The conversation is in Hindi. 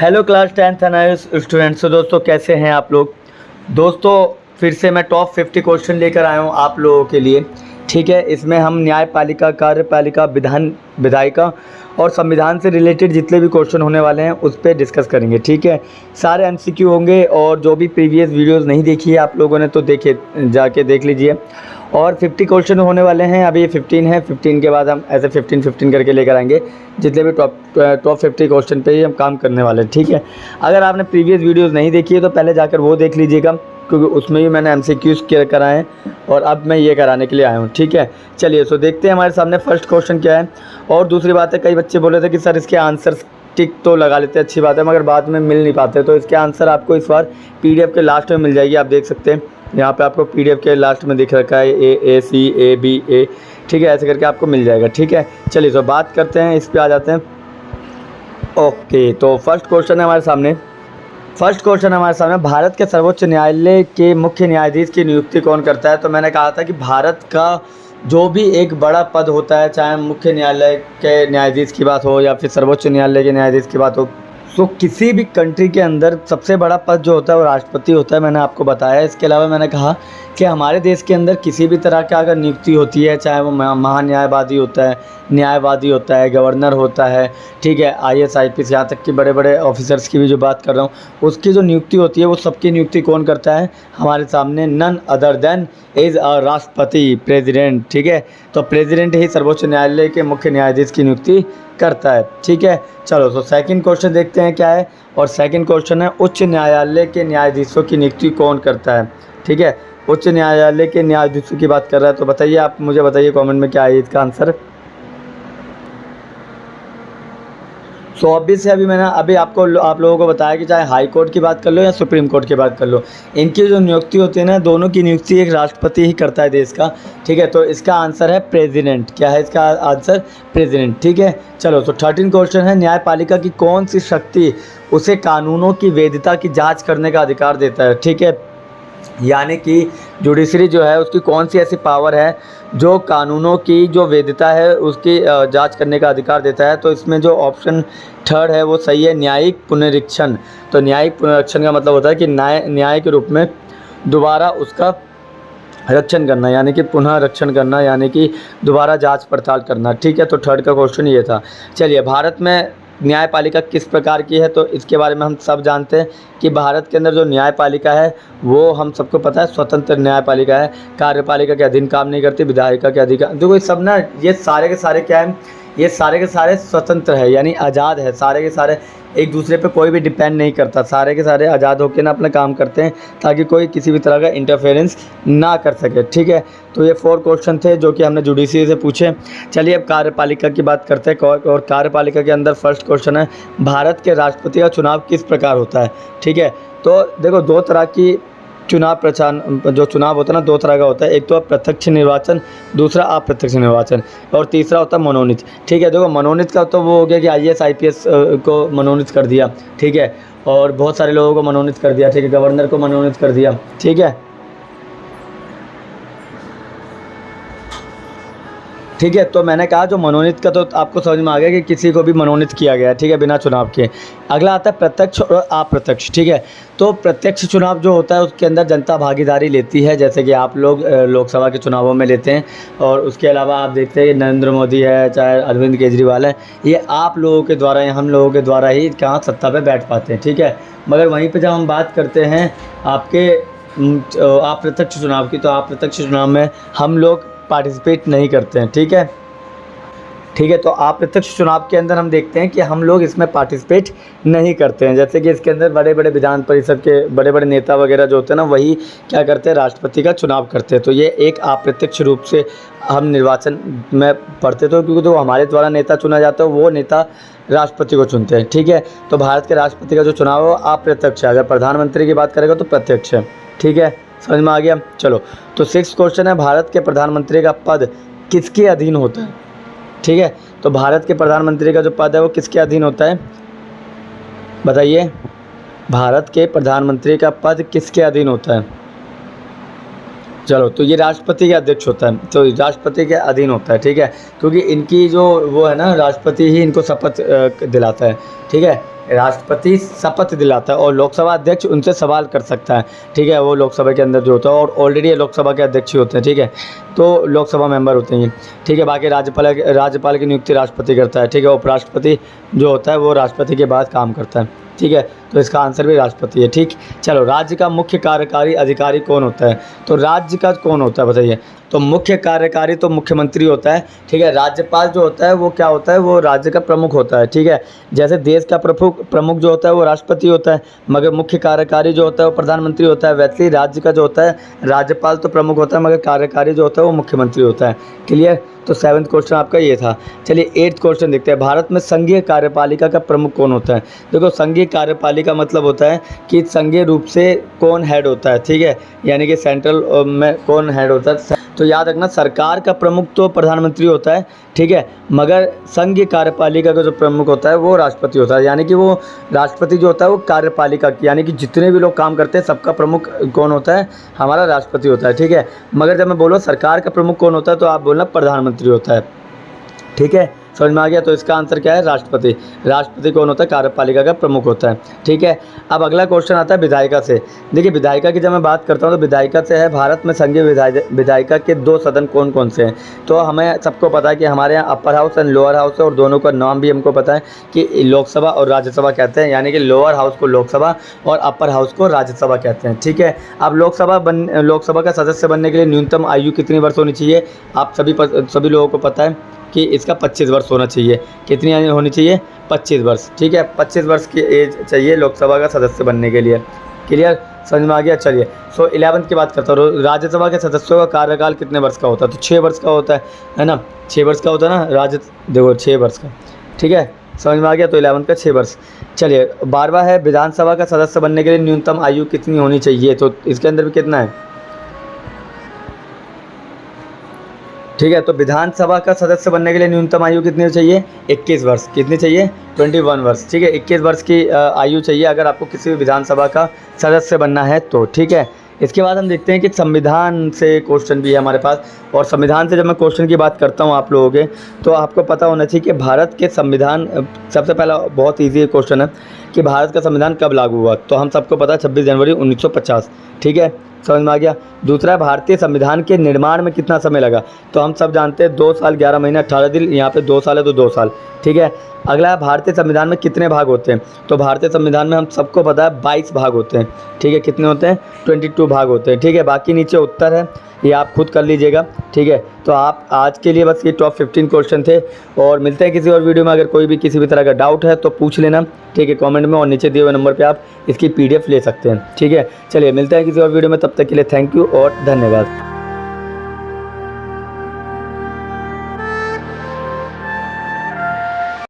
Hello class 10th students. तो दोस्तों कैसे हैं आप लोग। दोस्तों फिर से मैं टॉप 50 क्वेश्चन लेकर आया हूं आप लोगों के लिए। ठीक है, इसमें हम न्यायपालिका, कार्यपालिका, विधायिका और संविधान से रिलेटेड जितने भी क्वेश्चन होने वाले हैं उस पर डिस्कस करेंगे। ठीक है, सारे एमसीक्यू होंगे और जो भी प्रीवियस वीडियोस नहीं देखी है आप लोगों ने तो जाके देख लीजिए। और 50 क्वेश्चन होने वाले हैं, अभी ये 15 है। 15 के बाद हम ऐसे 15 करके लेकर आएंगे। जितने भी टॉप 50 क्वेश्चन पे ही हम काम करने वाले हैं। ठीक है, अगर आपने प्रीवियस वीडियोस नहीं देखी है तो पहले जाकर वो देख लीजिएगा, क्योंकि उसमें भी मैंने एमसीक्यूज़ कराए हैं और अब मैं ये कराने के लिए आया हूँ। ठीक है, चलिए सो देखते हैं हमारे सामने फर्स्ट क्वेश्चन क्या है। और दूसरी बात है, कई बच्चे बोले थे कि सर इसके आंसर टिक तो लगा लेते हैं, अच्छी बात है, मगर बाद में मिल नहीं पाते। तो इसके आंसर आपको इस बार पीडीएफ के लास्ट में मिल जाएगी। आप देख सकते हैं यहाँ पे आपको पीडीएफ के लास्ट में दिख रखा है ए सी ए बी ए। ठीक है, ऐसे करके आपको मिल जाएगा। ठीक है, चलिए तो बात करते हैं, इस पे आ जाते हैं। ओके, तो फर्स्ट क्वेश्चन है हमारे सामने, भारत के सर्वोच्च न्यायालय के मुख्य न्यायाधीश की नियुक्ति कौन करता है। तो मैंने कहा था कि भारत का जो भी एक बड़ा पद होता है, चाहे मुख्य न्यायालय के न्यायाधीश की बात हो या फिर सर्वोच्च न्यायालय के न्यायाधीश की बात हो, तो किसी भी कंट्री के अंदर सबसे बड़ा पद जो होता है वो राष्ट्रपति होता है। मैंने आपको बताया। इसके अलावा मैंने कहा कि हमारे देश के अंदर किसी भी तरह का अगर नियुक्ति होती है, चाहे वो महान्यायवादी होता है, न्यायवादी होता है, गवर्नर होता है, ठीक है, IAS IPS, यहाँ तक कि बड़े बड़े ऑफिसर्स की भी जो बात कर रहा हूँ, उसकी जो नियुक्ति होती है वो सबकी नियुक्ति कौन करता है हमारे सामने, none other than is a राष्ट्रपति, प्रेसिडेंट। ठीक है, तो प्रेसिडेंट ही सर्वोच्च न्यायालय के मुख्य न्यायाधीश की नियुक्ति करता है। ठीक है, चलो तो सेकंड क्वेश्चन देखते हैं क्या है। और सेकंड क्वेश्चन है, उच्च न्यायालय के न्यायाधीशों की नियुक्ति कौन करता है। ठीक है, उच्च न्यायालय के न्यायाधीशों की बात कर रहा है, तो बताइए, आप मुझे बताइए कमेंट में क्या है इसका आंसर। सो ऑब्वियस है, अभी आप लोगों को बताया कि चाहे हाई कोर्ट की बात कर लो या सुप्रीम कोर्ट की बात कर लो, इनकी जो नियुक्ति होती है ना, दोनों की नियुक्ति एक राष्ट्रपति ही करता है देश का। ठीक है, तो इसका आंसर है प्रेसिडेंट। क्या है इसका आंसर? प्रेसिडेंट। ठीक है, चलो तो 13 क्वेश्चन है, न्यायपालिका की कौन सी शक्ति उसे कानूनों की वैधता की जाँच करने का अधिकार देता है। ठीक है, यानी कि जुडिशरी जो है उसकी कौन सी ऐसी पावर है जो कानूनों की जो वैधता है उसकी जांच करने का अधिकार देता है। तो इसमें जो ऑप्शन थर्ड है वो सही है, न्यायिक पुनरीक्षण। तो न्यायिक पुनरीक्षण का मतलब होता है कि न्याय के रूप में दोबारा उसका रक्षण करना, यानी कि पुनः रक्षण करना, यानी कि दोबारा जांच पड़ताल करना। ठीक है, तो थर्ड का क्वेश्चन ये था। चलिए, भारत में न्यायपालिका किस प्रकार की है, तो इसके बारे में हम सब जानते हैं कि भारत के अंदर जो न्यायपालिका है वो हम सबको पता है स्वतंत्र न्यायपालिका है। कार्यपालिका के अधीन काम नहीं करती, विधायिका के अधिकार, देखो ये सब ना, ये सारे के सारे क्या है, ये सारे के सारे स्वतंत्र है, यानी आज़ाद है। सारे के सारे एक दूसरे पे कोई भी डिपेंड नहीं करता, सारे के सारे आज़ाद होकर ना अपना काम करते हैं ताकि कोई किसी भी तरह का इंटरफेरेंस ना कर सके। ठीक है, तो ये 4 क्वेश्चन थे जो कि हमने जुडिशरी से पूछे। चलिए अब कार्यपालिका की बात करते हैं। और कार्यपालिका के अंदर फर्स्ट क्वेश्चन है, भारत के राष्ट्रपति का चुनाव किस प्रकार होता है। ठीक है, तो देखो दो तरह की जो चुनाव होता है ना, 2 तरह का होता है। एक तो प्रत्यक्ष निर्वाचन, दूसरा अप्रत्यक्ष निर्वाचन, और तीसरा होता है मनोनीत। ठीक है, देखो मनोनीत का तो वो हो गया कि IAS IPS को मनोनीत कर दिया। ठीक है, और बहुत सारे लोगों को मनोनीत कर दिया। ठीक है, गवर्नर को मनोनीत कर दिया। ठीक है, ठीक है, तो मैंने कहा जो मनोनीत का तो आपको समझ में आ गया कि किसी को भी मनोनीत किया गया है। ठीक है, बिना चुनाव के। अगला आता है प्रत्यक्ष और अप्रत्यक्ष। ठीक है, तो प्रत्यक्ष चुनाव जो होता है उसके अंदर जनता भागीदारी लेती है, जैसे कि आप लोग लोकसभा के चुनावों में लेते हैं। और उसके अलावा आप देखते हैं नरेंद्र मोदी है, चाहे अरविंद केजरीवाल है, ये आप लोगों के द्वारा या हम लोगों के द्वारा ही कहाँ सत्ता पर बैठ पाते हैं। ठीक है, मगर वहीं पर जब हम बात करते हैं आपके अप्रत्यक्ष चुनाव की, तो अप्रत्यक्ष चुनाव में हम लोग पार्टिसिपेट नहीं करते हैं। ठीक है, ठीक है, तो अप्रत्यक्ष चुनाव के अंदर हम देखते हैं कि हम लोग इसमें पार्टिसिपेट नहीं करते हैं। जैसे कि इसके अंदर बड़े बड़े विधान परिषद के बड़े बड़े नेता वगैरह जो होते हैं ना, वही क्या करते हैं, राष्ट्रपति का चुनाव करते हैं। तो ये एक अप्रत्यक्ष रूप से हम निर्वाचन में पढ़ते थे, क्योंकि जो हमारे द्वारा नेता चुना जाता है वो नेता राष्ट्रपति को चुनते हैं। ठीक है, तो भारत के राष्ट्रपति का जो चुनाव है वो अप्रत्यक्ष है। अगर प्रधानमंत्री की बात करेगा तो प्रत्यक्ष है। ठीक है, समझ में आ गया। चलो, तो 6 क्वेश्चन है, भारत के प्रधानमंत्री का पद किसके अधीन होता है। ठीक है, तो भारत के प्रधानमंत्री का जो पद है वो किसके अधीन होता है, बताइए। भारत के प्रधानमंत्री का पद किसके अधीन होता है। चलो, तो ये राष्ट्रपति के अध्यक्ष होता है, तो राष्ट्रपति के अधीन होता है। ठीक है, क्योंकि इनकी जो वो है ना, राष्ट्रपति ही इनको शपथ दिलाता है। ठीक है, राष्ट्रपति शपथ दिलाता है और लोकसभा अध्यक्ष उनसे सवाल कर सकता है, ठीक है, वो लोकसभा के अंदर जो होता है, और ऑलरेडी लोकसभा के अध्यक्ष ही होते हैं, ठीक है, तो लोकसभा मेंबर होते हैं, ठीक है। बाकी राज्यपाल की नियुक्ति राष्ट्रपति करता है, ठीक है। उपराष्ट्रपति जो होता है वो राष्ट्रपति के बाद काम करता है, ठीक है, तो इसका आंसर भी राष्ट्रपति है, ठीक। चलो, राज्य का मुख्य कार्यकारी अधिकारी कौन होता है? तो राज्य का कौन होता है बताइए? तो मुख्य कार्यकारी तो मुख्यमंत्री होता है, ठीक है। राज्यपाल जो होता है वो क्या होता है? वो राज्य का प्रमुख होता है, ठीक है। जैसे देश का प्रमुख जो होता है वो राष्ट्रपति होता है, मगर मुख्य कार्यकारी जो होता है वो प्रधानमंत्री होता है। वैसे ही राज्य का जो होता है राज्यपाल तो प्रमुख होता है, मगर कार्यकारी जो होता है वो मुख्यमंत्री होता है। क्लियर? तो 7वां क्वेश्चन आपका ये था। चलिए 8वां क्वेश्चन देखते हैं। भारत में संघीय कार्यपालिका का प्रमुख कौन होता है? देखो, संघीय कार्यपालिका मतलब होता है कि संघीय रूप से कौन हेड होता है, ठीक है, यानी कि सेंट्रल में कौन हेड होता है। तो याद रखना, सरकार का प्रमुख तो प्रधानमंत्री होता है, ठीक है, मगर संघीय कार्यपालिका का जो प्रमुख होता है वो राष्ट्रपति होता है। यानी कि वो राष्ट्रपति जो होता है वो कार्यपालिका यानी कि जितने भी लोग काम करते हैं सबका प्रमुख कौन होता है? हमारा राष्ट्रपति होता है, ठीक है। मगर जब मैं बोलूँ सरकार का प्रमुख कौन होता है तो आप बोलना प्रधानमंत्री होता है, ठीक है। समझ में आ गया? तो इसका आंसर क्या है? राष्ट्रपति। राष्ट्रपति कौन होता है? कार्यपालिका का प्रमुख होता है, ठीक है। अब अगला क्वेश्चन आता है विधायिका से। देखिए, विधायिका की जब मैं बात करता हूँ तो विधायिका से है, भारत में संघीय विधायिका के 2 सदन कौन कौन से हैं? तो हमें सबको पता है कि हमारे यहाँ upper house and lower house है, और दोनों का नाम भी हमको पता है कि लोकसभा और राज्यसभा कहते हैं, यानी कि लोअर हाउस को लोकसभा और अपर हाउस को राज्यसभा कहते हैं, ठीक है। अब लोकसभा का सदस्य बनने के लिए न्यूनतम आयु कितनी वर्ष होनी चाहिए? आप सभी लोगों को पता है कि इसका 25 वर्ष होना चाहिए। कितनी आयु होनी चाहिए? 25 वर्ष, ठीक है। 25 वर्ष की एज चाहिए लोकसभा का सदस्य बनने के लिए। क्लियर? समझ में आ गया? चलिए, सो 11th की बात करता हूँ। राज्यसभा के सदस्यों का कार्यकाल कितने वर्ष का होता है? तो 6 वर्ष का होता है ना? 6 वर्ष का होता है ना देखो 6 वर्ष का, ठीक है। समझ में आ गया? तो 11th का 6 वर्ष। चलिए, 12वां है विधानसभा का सदस्य बनने के लिए न्यूनतम आयु कितनी होनी चाहिए? तो इसके अंदर भी कितना है? ठीक है, तो विधानसभा का सदस्य बनने के लिए न्यूनतम आयु कितनी चाहिए? 21 वर्ष। कितनी चाहिए? 21 वर्ष, ठीक है। 21 वर्ष की आयु चाहिए अगर आपको किसी भी विधानसभा का सदस्य बनना है तो, ठीक है। इसके बाद हम देखते हैं कि संविधान से क्वेश्चन भी है हमारे पास, और संविधान से जब मैं क्वेश्चन की बात करता हूँ आप लोगों के, तो आपको पता होना चाहिए कि भारत के संविधान, सबसे पहला बहुत ईजी क्वेश्चन है कि भारत का संविधान कब लागू हुआ? तो हम सबको पता है 26 जनवरी 1950, ठीक है। समझ में आ गया? दूसरा, भारतीय संविधान के निर्माण में कितना समय लगा? तो हम सब जानते हैं 2 साल 11 महीने 18 दिन, यहाँ पे 2 साल है तो 2 साल, ठीक है। अगला है भारतीय संविधान में कितने भाग होते हैं? तो भारतीय संविधान में हम सबको पता है 22 भाग होते हैं, ठीक है। कितने होते हैं? 22 भाग होते हैं, ठीक है। बाकी नीचे उत्तर है, ये आप खुद कर लीजिएगा, ठीक है। तो आप आज के लिए बस ये टॉप 15 क्वेश्चन थे, और मिलते हैं किसी और वीडियो में। अगर कोई भी किसी भी तरह का डाउट है तो पूछ लेना, ठीक है, कमेंट में, और नीचे दिए हुए नंबर पे आप इसकी PDF ले सकते हैं, ठीक है। चलिए, मिलते हैं किसी और वीडियो में, तब तक के लिए थैंक यू और धन्यवाद।